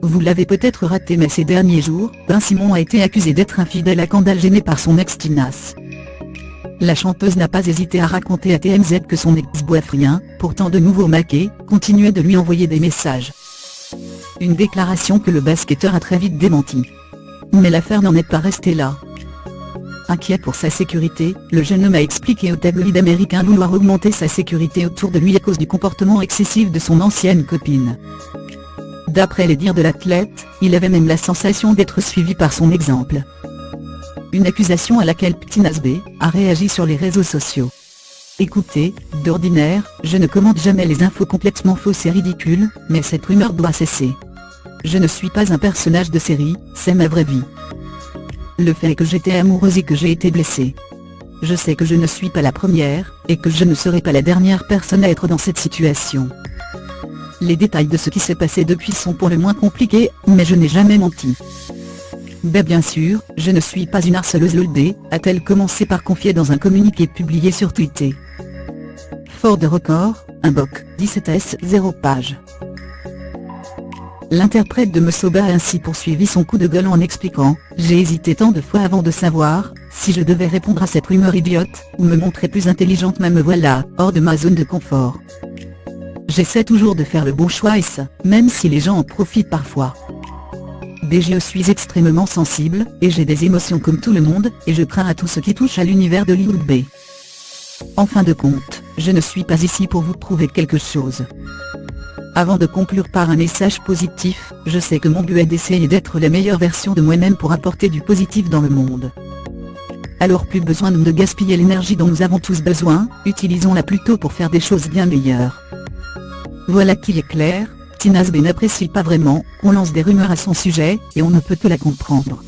Vous l'avez peut-être raté mais ces derniers jours, Ben Simon a été accusé d'être infidèle à Kendall Jenner par son ex Tinas. La chanteuse n'a pas hésité à raconter à TMZ que son ex-boyfriend, pourtant de nouveau maqué, continuait de lui envoyer des messages. Une déclaration que le basketteur a très vite démentie. Mais l'affaire n'en est pas restée là. Inquiet pour sa sécurité, le jeune homme a expliqué au tabloïd américain vouloir augmenter sa sécurité autour de lui à cause du comportement excessif de son ancienne copine. D'après les dires de l'athlète, il avait même la sensation d'être suivi par son exemple. Une accusation à laquelle Tinas B a réagi sur les réseaux sociaux. Écoutez, d'ordinaire, je ne commente jamais les infos complètement fausses et ridicules, mais cette rumeur doit cesser. Je ne suis pas un personnage de série, c'est ma vraie vie. Le fait est que j'étais amoureuse et que j'ai été blessée. Je sais que je ne suis pas la première, et que je ne serai pas la dernière personne à être dans cette situation. Les détails de ce qui s'est passé depuis sont pour le moins compliqués, mais je n'ai jamais menti. Bien sûr, je ne suis pas une harceleuse LOL, a-t-elle commencé par confier dans un communiqué publié sur Twitter. Fort de record, un boc, 17s 0 page. L'interprète de Mesoba a ainsi poursuivi son coup de gueule en expliquant « J'ai hésité tant de fois avant de savoir si je devais répondre à cette rumeur idiote, ou me montrer plus intelligente mais me voilà, hors de ma zone de confort. J'essaie toujours de faire le bon choix et ça, même si les gens en profitent parfois. Je suis extrêmement sensible, et j'ai des émotions comme tout le monde, et je crains à tout ce qui touche à l'univers de Hollywood. En fin de compte, je ne suis pas ici pour vous prouver quelque chose. Avant de conclure par un message positif, je sais que mon but est d'essayer d'être la meilleure version de moi-même pour apporter du positif dans le monde. Alors plus besoin de gaspiller l'énergie dont nous avons tous besoin, utilisons-la plutôt pour faire des choses bien meilleures. » Voilà qui est clair, Tinas B n'apprécie pas vraiment qu'on lance des rumeurs à son sujet, et on ne peut que la comprendre.